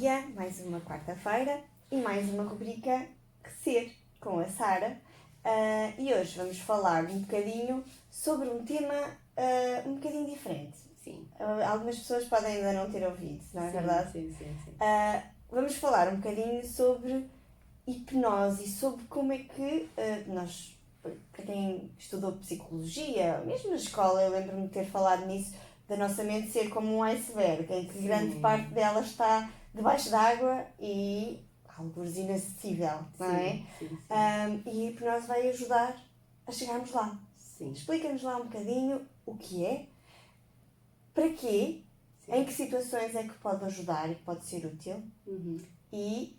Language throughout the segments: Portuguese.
dia, mais uma quarta-feira e mais uma rubrica Ser com a Sara. E hoje vamos falar um bocadinho sobre um tema um bocadinho diferente. Sim. Algumas pessoas podem ainda não ter ouvido, não é verdade? Sim. Vamos falar um bocadinho sobre hipnose e sobre como é que nós, para quem estudou psicologia, mesmo na escola, eu lembro-me de ter falado nisso, da nossa mente ser como um iceberg, em que grande parte dela está debaixo d'água e alguns inacessível, não é? Sim. E a hipnose vai ajudar a chegarmos lá. Sim. Explica-nos lá um bocadinho o que é, para quê, em que situações é que pode ajudar e que pode ser útil. E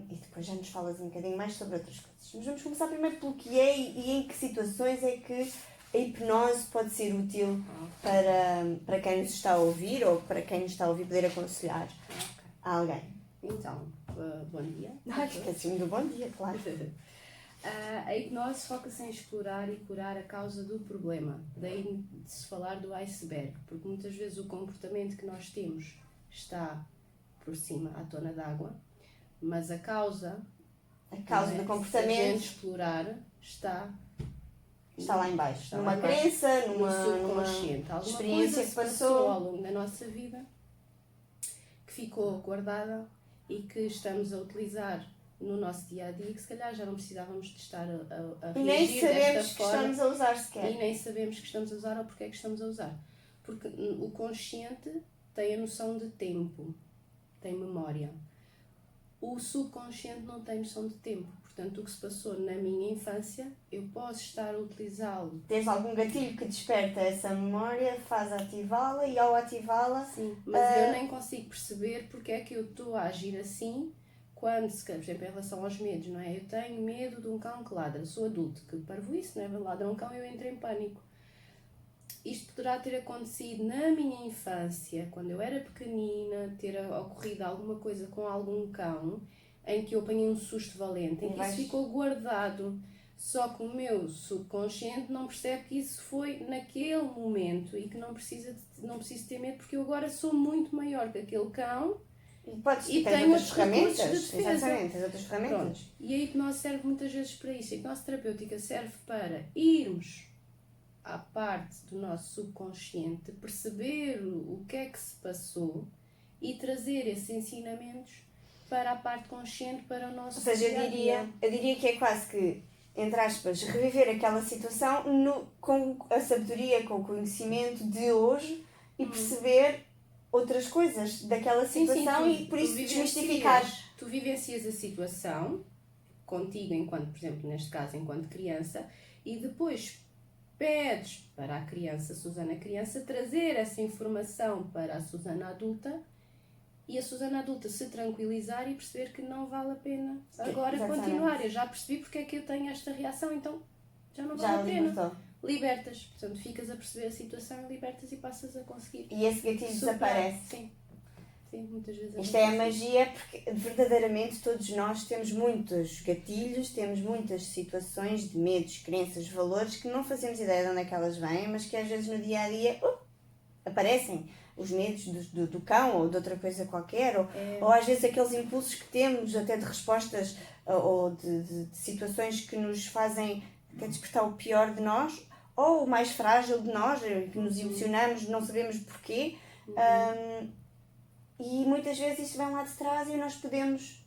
depois já nos falas um bocadinho mais sobre outras coisas. Mas vamos começar primeiro pelo que é e em que situações é que a hipnose pode ser útil para quem nos está a ouvir ou para quem nos está a ouvir poder aconselhar a alguém. Então, bom dia. Esqueci-me do bom dia, claro. A hipnose foca-se em explorar e curar a causa do problema. Daí de se falar do iceberg, porque muitas vezes o comportamento que nós temos está por cima, à tona d'água, mas a causa do comportamento, se a gente explorar, está lá em baixo. Está numa lá em baixo, crença, no numa subconsciente. Alguma experiência coisa que se passou passou ao longo da nossa vida que ficou guardada e que estamos a utilizar no nosso dia-a-dia, que se calhar já não precisávamos de estar a e nem reagir sabemos desta que forma. estamos a usar sequer. E nem sabemos que estamos a usar ou porque é que estamos a usar. Porque o consciente tem a noção de tempo, tem memória. O subconsciente não tem noção de tempo. Portanto, o que se passou na minha infância, eu posso estar a utilizá-lo. Tens algum gatilho que desperta essa memória, faz ativá-la e ao ativá-la... Sim, mas eu nem consigo perceber porque é que eu estou a agir assim quando, por exemplo, em relação aos medos, não é? Eu tenho medo de um cão que ladra, sou adulto, que parvoíce, não é? Ladra um cão e eu entro em pânico. Isto poderá ter acontecido na minha infância, quando eu era pequenina, ter ocorrido alguma coisa com algum cão, em que eu apanhei um susto valente, em que isso ficou guardado. Só que o meu subconsciente não percebe que isso foi naquele momento e que não preciso ter medo, porque eu agora sou muito maior que aquele cão e tenho outras ferramentas. De defesa. Exatamente, tens outras ferramentas. Pronto. E a hipnose serve muitas vezes para isso. A hipnose terapêutica serve para irmos à parte do nosso subconsciente, perceber o que é que se passou e trazer esses ensinamentos para a parte consciente, para o nosso dia-a-dia. Ou seja, eu diria que é quase que, entre aspas, reviver aquela situação com a sabedoria, com o conhecimento de hoje e perceber outras coisas daquela situação e por isso desmistificar. Tu vivencias a situação contigo, enquanto, por exemplo, neste caso, enquanto criança, e depois pedes para a criança, Susana criança, trazer essa informação para a Susana adulta e a Susana adulta se tranquilizar e perceber que não vale a pena agora continuar. Eu já percebi porque é que eu tenho esta reação, então já não vale a pena. Libertou. Libertas, portanto ficas a perceber a situação, libertas e passas a conseguir. E esse gatilho desaparece. Sim, muitas vezes. Isto é a magia, porque verdadeiramente todos nós temos muitos gatilhos, temos muitas situações de medos, crenças, valores que não fazemos ideia de onde é que elas vêm, mas que às vezes no dia a dia aparecem. Os medos do cão ou de outra coisa qualquer, ou às vezes aqueles impulsos que temos até de respostas ou de situações que nos fazem despertar o pior de nós ou o mais frágil de nós, que nos emocionamos, não sabemos porquê. E muitas vezes isto vem lá de trás e nós podemos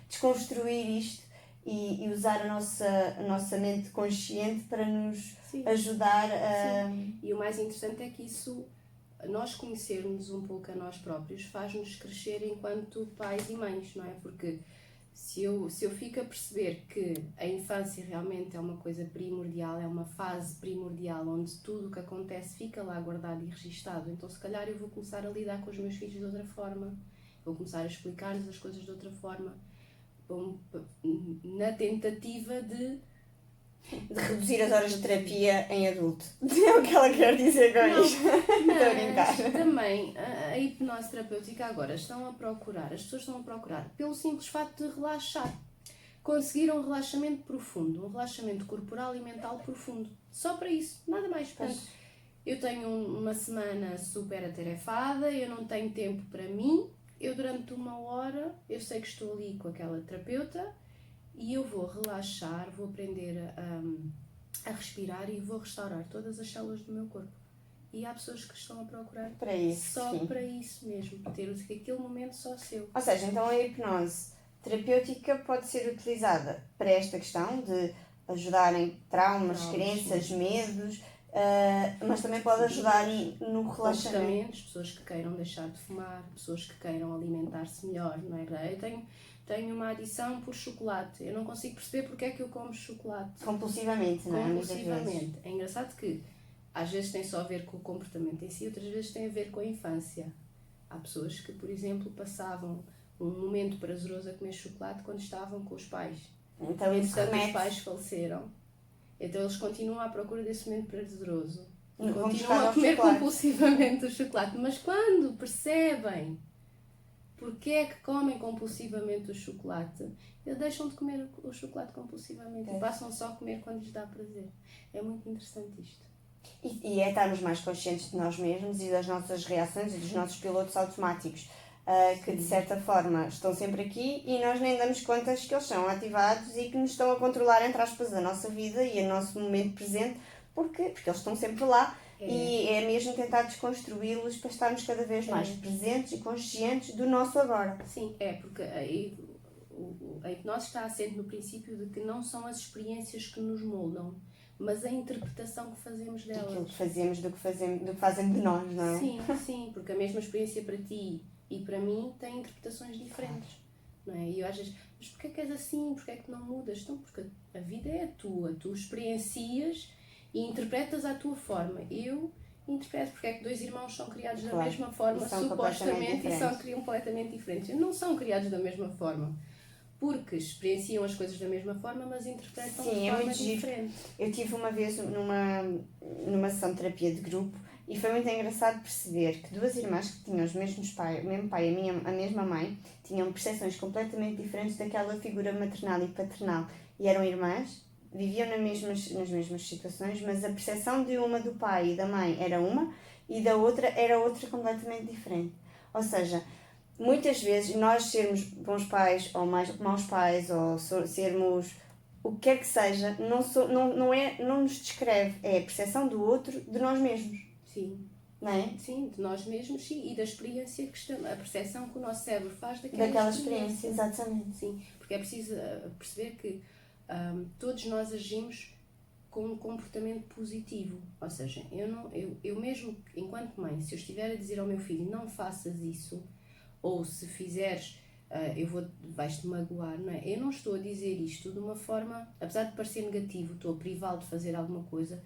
desconstruir isto e usar a nossa mente consciente para nos ajudar a... Sim. E o mais interessante é que isso, nós conhecermos um pouco a nós próprios, faz-nos crescer enquanto pais e mães, não é? Porque se eu fico a perceber que a infância realmente é uma coisa primordial, é uma fase primordial onde tudo o que acontece fica lá guardado e registado, então se calhar eu vou começar a lidar com os meus filhos de outra forma, vou começar a explicar-lhes as coisas de outra forma, na tentativa de reduzir as horas de terapia em adulto. É o que ela quer dizer com isto. Estou a brincar. Também a hipnose terapêutica agora as pessoas estão a procurar pelo simples facto de relaxar. Conseguir um relaxamento profundo, um relaxamento corporal e mental profundo. Só para isso, nada mais. Portanto, eu tenho uma semana super atarefada, eu não tenho tempo para mim, eu durante 1 hora, eu sei que estou ali com aquela terapeuta e eu vou relaxar, vou aprender a respirar e vou restaurar todas as células do meu corpo. E há pessoas que estão a procurar Para isso, só sim. para isso mesmo, para ter aquele momento só seu. Ou seja, então a hipnose terapêutica pode ser utilizada para esta questão de ajudar em traumas, crenças, sim. medos, mas também pode ajudar no relaxamento. Comportamentos, pessoas que queiram deixar de fumar, pessoas que queiram alimentar-se melhor, não é? Eu tenho uma adição por chocolate, eu não consigo perceber porque é que eu como chocolate. Compulsivamente, não é? Compulsivamente. É engraçado que às vezes tem só a ver com o comportamento em si, outras vezes tem a ver com a infância. Há pessoas que, por exemplo, passavam um momento prazeroso a comer chocolate quando estavam com os pais. Então isso os pais faleceram. Então eles continuam à procura desse momento prazeroso. E vão continuam buscar a comer chocolate. compulsivamente o chocolate. Mas quando percebem porque é que comem compulsivamente o chocolate, eles deixam de comer o chocolate compulsivamente e passam só a comer quando lhes dá prazer. É muito interessante isto. E é estarmos mais conscientes de nós mesmos e das nossas reações e dos nossos pilotos automáticos, que de certa forma estão sempre aqui e nós nem damos contas que eles são ativados e que nos estão a controlar, entre aspas, a nossa vida e o nosso momento presente, porque eles estão sempre lá. E é mesmo tentar desconstruí-los para estarmos cada vez mais presentes e conscientes do nosso agora. Sim, porque a hipnose está assente no princípio de que não são as experiências que nos moldam, mas a interpretação que fazemos delas. Aquilo que fazemos do que fazem de nós, não é? Sim, porque a mesma experiência para ti e para mim tem interpretações diferentes. Não é? E eu às vezes, mas porquê é que és assim? Porquê é que não mudas? Então, porque a vida é a tua, tu experiencias e interpretas à tua forma. Eu interpreto porque é que 2 irmãos são criados da mesma forma, supostamente, e são completamente diferentes. Não são criados da mesma forma, porque experienciam as coisas da mesma forma, mas interpretam de forma diferente. Eu tive uma vez numa sessão de terapia de grupo e foi muito engraçado perceber que 2 irmãs que tinham os mesmos pais, o mesmo pai e a mesma mãe, tinham percepções completamente diferentes daquela figura maternal e paternal. E eram irmãs, viviam nas mesmas situações, mas a percepção de uma do pai e da mãe era uma e da outra era outra completamente diferente. Ou seja, muitas vezes nós sermos bons pais ou maus pais ou sermos o que quer que seja, não nos descreve, é a percepção do outro de nós mesmos. Sim. Não é? Sim, de nós mesmos, sim, e da experiência que estamos, a percepção que o nosso cérebro faz daquela experiência. Exatamente. Sim, porque é preciso perceber que todos nós agimos com um comportamento positivo. Ou seja, eu mesmo, enquanto mãe, se eu estiver a dizer ao meu filho não faças isso, ou se fizeres, vais-te magoar, não é? Eu não estou a dizer isto de uma forma, apesar de parecer negativo, estou a privá-lo de fazer alguma coisa.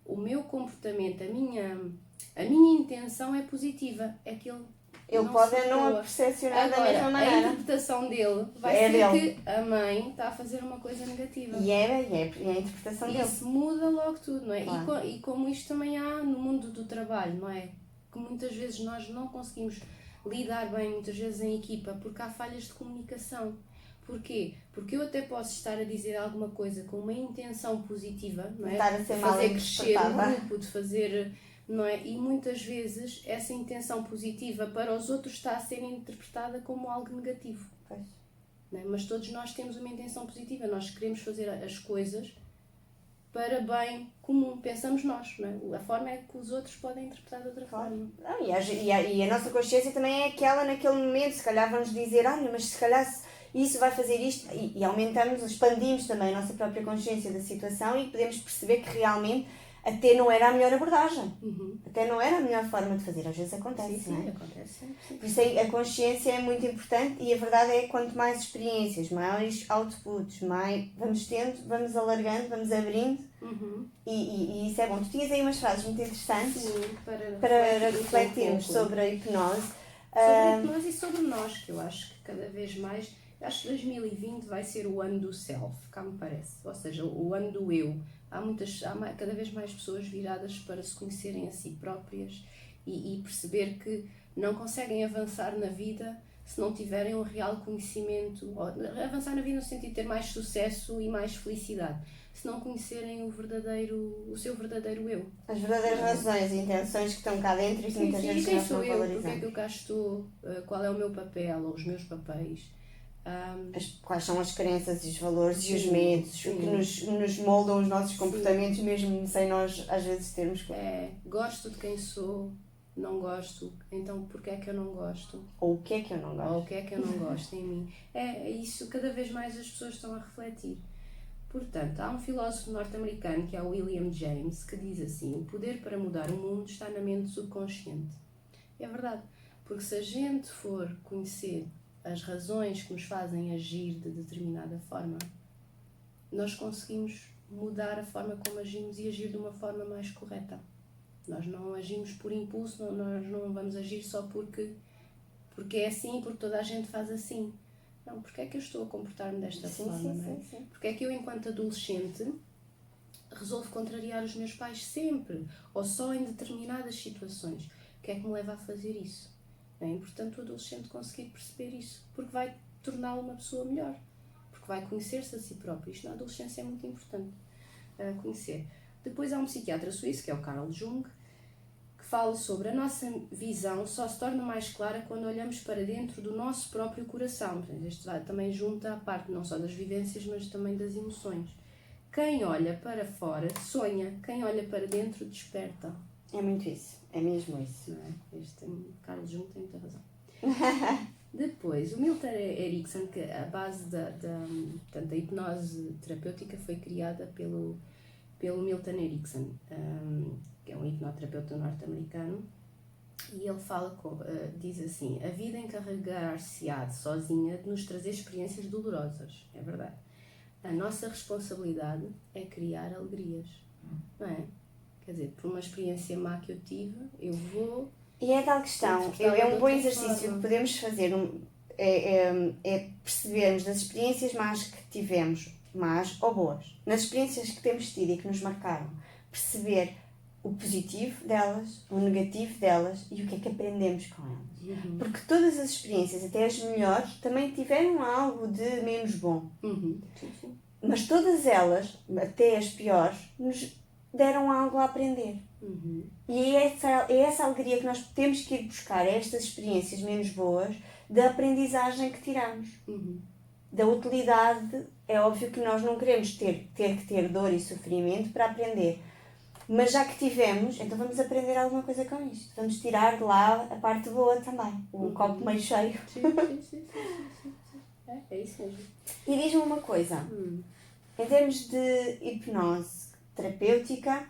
O meu comportamento, a minha intenção é positiva, é que ele pode não a percepcionar da mesma maneira. A interpretação dele vai ser que a mãe está a fazer uma coisa negativa. E é a interpretação dele. Isso muda logo tudo, não é? Claro. E como isto também há no mundo do trabalho, não é? Que muitas vezes nós não conseguimos lidar bem, muitas vezes em equipa, porque há falhas de comunicação. Porquê? Porque eu até posso estar a dizer alguma coisa com uma intenção positiva, não é? Estar a ser de mal fazer crescer o interpretada. grupo, de fazer, não é? E muitas vezes essa intenção positiva para os outros está a ser interpretada como algo negativo. Pois. Não é? Mas todos nós temos uma intenção positiva, nós queremos fazer as coisas para bem comum, pensamos nós, não é? A forma é que os outros podem interpretar de outra forma. Não, e a nossa consciência também é aquela naquele momento, se calhar vamos dizer, olha, mas se calhar isso vai fazer isto, e aumentamos, expandimos também a nossa própria consciência da situação e podemos perceber que realmente até não era a melhor abordagem, até não era a melhor forma de fazer, às vezes acontece, sim, não é? Acontece sempre. Por isso a consciência é muito importante e a verdade é que quanto mais experiências, mais outputs, mais vamos tendo, vamos alargando, vamos abrindo e isso é bom. Tu tinhas aí umas frases muito interessantes para refletirmos sobre a hipnose. Sobre a hipnose e sobre nós, que eu acho que cada vez mais, acho que 2020 vai ser o ano do self, cá me parece, ou seja, o ano do eu. Há cada vez mais pessoas viradas para se conhecerem a si próprias e perceber que não conseguem avançar na vida se não tiverem um real conhecimento, ou avançar na vida no sentido de ter mais sucesso e mais felicidade, se não conhecerem o seu verdadeiro eu. As verdadeiras razões e intenções que estão cá dentro e que muitas vezes quem nós sou não eu? valorizamos. Porque é que eu cá estou? Qual é o meu papel ou os meus papéis? Quais são as crenças e os valores e os Sim, medos, sim. o que nos moldam os nossos comportamentos, mesmo sem nós às vezes termos. Gosto de quem sou, não gosto, então porquê é que eu não gosto? Ou o que é que eu não gosto? Ou o que é que eu não gosto em mim? É isso, cada vez mais as pessoas estão a refletir. Portanto, há um filósofo norte-americano que é o William James que diz assim: o poder para mudar o mundo está na mente subconsciente. É verdade, porque se a gente for conhecer as razões que nos fazem agir de determinada forma, nós conseguimos mudar a forma como agimos e agir de uma forma mais correta. Nós não agimos por impulso, nós não vamos agir só porque é assim, porque toda a gente faz assim. Não, porque é que eu estou a comportar-me desta forma, não é? Sim. Porque é que eu, enquanto adolescente, resolvo contrariar os meus pais sempre, ou só em determinadas situações. O que é que me leva a fazer isso? É importante o adolescente conseguir perceber isso, porque vai torná-lo uma pessoa melhor, porque vai conhecer-se a si próprio. Isto na adolescência é muito importante conhecer. Depois há um psiquiatra suíço, que é o Carl Jung, que fala sobre a nossa visão só se torna mais clara quando olhamos para dentro do nosso próprio coração. Isto também junta a parte não só das vivências, mas também das emoções. Quem olha para fora sonha, quem olha para dentro desperta. É muito isso, é mesmo isso. Não é? Carlos Jung tem muita razão. Depois, o Milton Erickson, que a base da hipnose terapêutica foi criada pelo Milton Erickson, que é um hipnoterapeuta norte-americano, e ele diz assim: a vida encarregar-se-á sozinha de nos trazer experiências dolorosas. É verdade. A nossa responsabilidade é criar alegrias, não é? Quer dizer, por uma experiência má que eu tive, eu vou... E é tal questão, é um bom exercício que podemos fazer, é percebermos das experiências más que tivemos, más ou boas, nas experiências que temos tido e que nos marcaram, perceber o positivo delas, o negativo delas e o que é que aprendemos com elas. Porque todas as experiências, até as melhores, também tiveram algo de menos bom. Sim. Mas todas elas, até as piores, nos deram algo a aprender. E é essa alegria que nós temos que ir buscar, estas experiências menos boas, da aprendizagem que tiramos. Da utilidade. É óbvio que nós não queremos ter que ter dor e sofrimento para aprender. Mas já que tivemos, então vamos aprender alguma coisa com isto. Vamos tirar de lá a parte boa também. O copo meio cheio. Sim. É isso mesmo. E diz-me uma coisa. Em termos de hipnose terapêutica,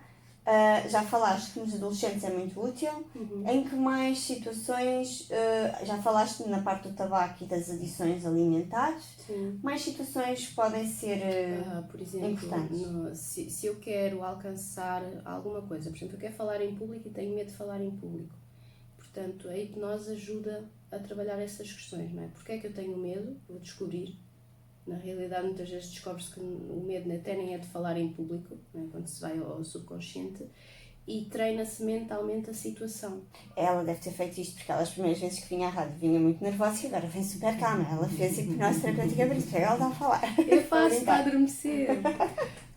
já falaste que nos adolescentes é muito útil. Em que mais situações, já falaste na parte do tabaco e das adições alimentares, mais situações podem ser por exemplo, importantes? Se eu quero alcançar alguma coisa, por exemplo, eu quero falar em público e tenho medo de falar em público. Portanto, a hipnose ajuda a trabalhar essas questões, não é? Porque é que eu tenho medo? Vou descobrir. Na realidade, muitas vezes descobre-se que o medo até nem é de falar em público, não é? Quando se vai ao subconsciente, e treina-se mentalmente a situação. Ela deve ter feito isto porque ela, as primeiras vezes que vinha à rádio, vinha muito nervosa e agora vem super calma. Ela fez hipnose terapêutica, por isso ela está a falar. Eu faço para adormecer.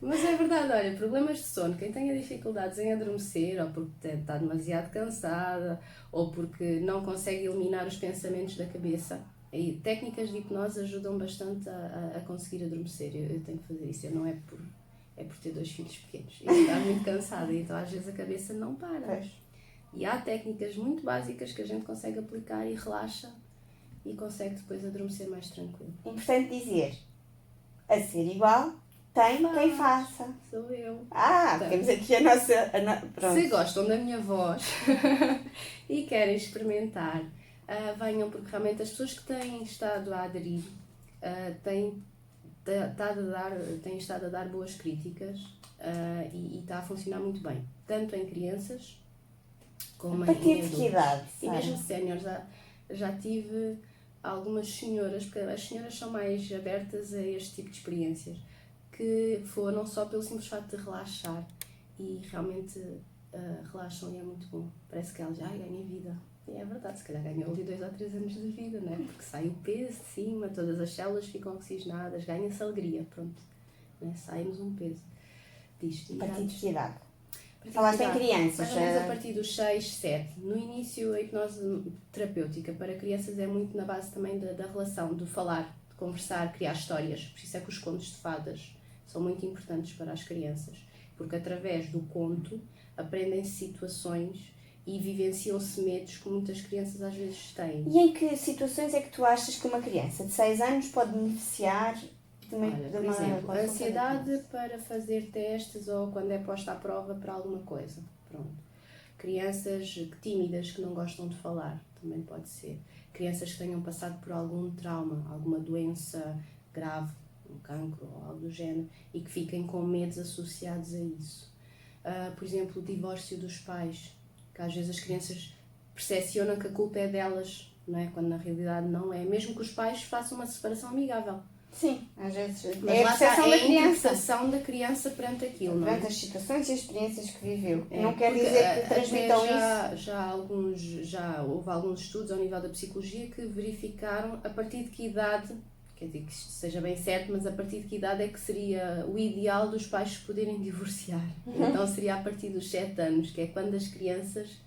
Mas é verdade, olha, problemas de sono, quem tenha dificuldades em adormecer, ou porque está demasiado cansada, ou porque não consegue eliminar os pensamentos da cabeça, e técnicas de hipnose ajudam bastante a conseguir adormecer. Eu tenho que fazer isso, não é por ter 2 filhos pequenos e estar muito cansada, então às vezes a cabeça não para. Pois. E há técnicas muito básicas que a gente consegue aplicar e relaxa e consegue depois adormecer mais tranquilo. Importante dizer, a ser igual, tem quem faça. Sou eu. Temos aqui a nossa... Pronto. Se gostam da minha voz e querem experimentar, venham, porque realmente as pessoas que têm estado a aderir têm estado a dar boas críticas e está a funcionar muito bem, tanto em crianças como em adultos. Idade, e mesmo séniores. Já tive algumas senhoras, porque as senhoras são mais abertas a este tipo de experiências, que foram só pelo simples facto de relaxar e realmente relaxam e é muito bom. Parece que elas ganham vida. E é verdade, se calhar ganhou ali 2 ou 3 anos de vida, não é? Porque sai o peso de cima, todas as células ficam oxigenadas, ganha-se alegria, pronto. Não é? Sai-nos um peso. Diz, A partir de que idade? A partir de Falaste que em idade? crianças. Mais ou menos a partir dos 6, 7. No início, a hipnose terapêutica para crianças é muito na base também da relação, de falar, de conversar, criar histórias. Por isso é que os contos de fadas são muito importantes para as crianças. Porque através do conto aprendem-se situações e vivenciam-se medos que muitas crianças às vezes têm. E em que situações é que tu achas que uma criança de 6 anos pode beneficiar de uma, Olha, de por uma exemplo, consulta de ansiedade hipnose? para fazer testes ou quando é posta à prova para alguma coisa. Pronto. Crianças tímidas que não gostam de falar, também pode ser. Crianças que tenham passado por algum trauma, alguma doença grave, um cancro ou algo do género, e que fiquem com medos associados a isso. Por exemplo, o divórcio dos pais, que às vezes as crianças percepcionam que a culpa é delas, não é? Quando na realidade não é. Mesmo que os pais façam uma separação amigável. Sim, às vezes Mas é a lá está, percepção é da a criança. interpretação da criança perante aquilo, não é? Perante as situações e as experiências que viveu. É, Não quer porque dizer que até transmitam isso. já houve alguns estudos ao nível da psicologia que verificaram a partir de que idade, quer dizer que isto seja bem certo, mas a partir de que idade é que seria o ideal dos pais se poderem divorciar. Então seria a partir dos 7 anos, que é quando as crianças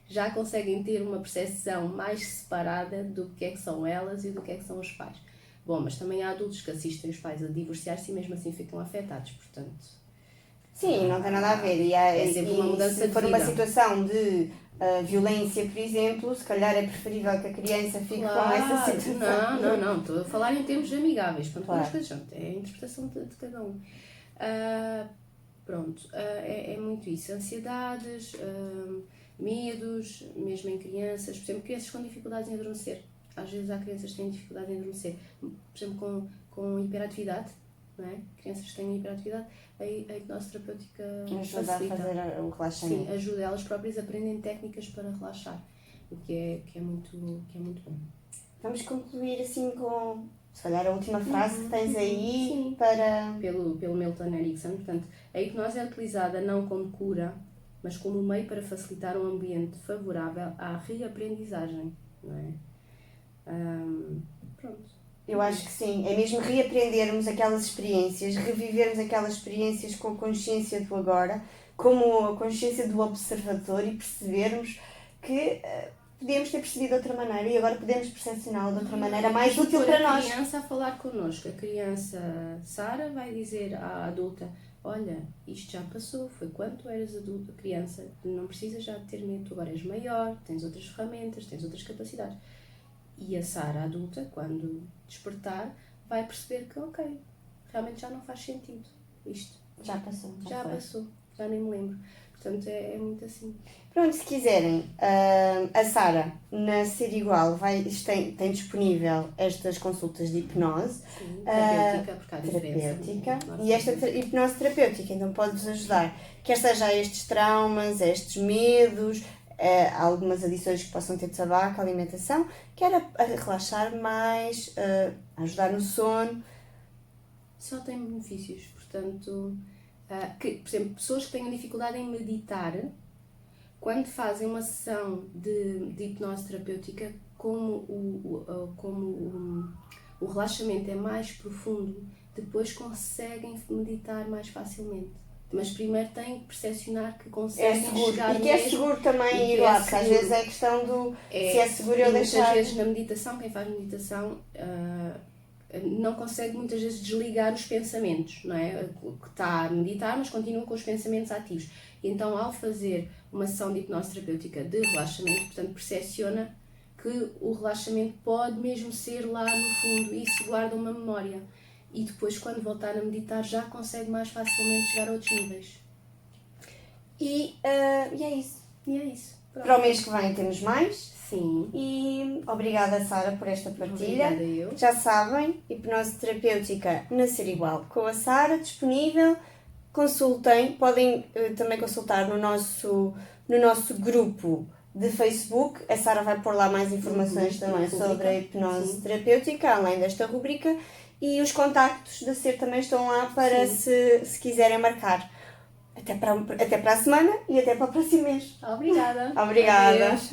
já conseguem ter uma percepção mais separada do que é que são elas e do que é que são os pais. Bom, mas também há adultos que assistem os pais a divorciar-se e mesmo assim ficam afetados, portanto... Sim, não tem nada a ver. É sempre uma mudança se de for uma vida. situação de violência, por exemplo, se calhar é preferível que a criança fique com essa situação. Não. Estou a falar em termos amigáveis. Portanto, Claro. as coisas são, é a interpretação de cada um. É muito isso. Ansiedades, medos, mesmo em crianças. Por exemplo, crianças com dificuldades em adormecer. Às vezes há crianças que têm dificuldade em adormecer. Por exemplo, com hiperatividade, não é? Crianças que têm hiperatividade, a hipnose terapêutica Ajuda a facilita. fazer o relaxamento. Sim, ajuda. Elas próprias aprendem técnicas para relaxar, o que é muito bom. Vamos concluir assim com, se calhar, a última frase que tens aí Sim. para... Pelo Milton Erickson. Portanto, a hipnose é utilizada não como cura, mas como meio para facilitar um ambiente favorável à reaprendizagem, não é? Pronto. Eu acho que sim, é mesmo reaprendermos aquelas experiências, revivermos aquelas experiências com a consciência do agora, como a consciência do observador e percebermos que podíamos ter percebido de outra maneira e agora podemos percepcioná-la de outra maneira mais útil para nós. A criança a falar connosco, a criança Sara vai dizer à adulta: olha, isto já passou, foi quando tu eras adulta, criança, não precisas já de ter medo, tu agora és maior, tens outras ferramentas, tens outras capacidades. E a Sara adulta, quando despertar, vai perceber que, ok, realmente já não faz sentido isto. Já passou. Já passou, já nem me lembro. Portanto, é muito assim. Pronto, se quiserem, a Sara, na Ser Igual, tem disponível estas consultas de hipnose. Sim, terapêutica, porque há Terapêutica. diferença. E esta hipnose terapêutica, então pode-vos ajudar, quer seja a estes traumas, a estes medos, a algumas adições que possam ter de tabaco, alimentação, quer a relaxar mais, a ajudar no sono. Só tem benefícios, portanto, por exemplo, pessoas que tenham dificuldade em meditar, quando fazem uma sessão de hipnose terapêutica, como o relaxamento é mais profundo, depois conseguem meditar mais facilmente. Mas primeiro têm que percepcionar que conseguem chegar e que é seguro também ir lá, porque às vezes é questão do se é seguro eu deixar. Muitas vezes na meditação, quem faz meditação não consegue muitas vezes desligar os pensamentos, não é? Que está a meditar, mas continua com os pensamentos ativos. E então, ao fazer uma sessão de hipnose terapêutica de relaxamento, portanto, percepciona que o relaxamento pode mesmo ser lá no fundo e isso guarda uma memória. E depois, quando voltar a meditar, já consegue mais facilmente chegar a outros níveis. E é isso. E é isso. Pronto. Para o mês que vem temos mais. Sim. E obrigada, Sara, por esta partilha. Obrigada eu. Já sabem, hipnose terapêutica na Ser Igual com a Sara, disponível. Consultem, podem também consultar no nosso grupo de Facebook. A Sara vai pôr lá mais informações também sobre a hipnose terapêutica, além desta rubrica. E os contactos da Ser também estão lá para se quiserem marcar. Até para a semana e até para o próximo mês. Obrigada. Obrigada. Adeus.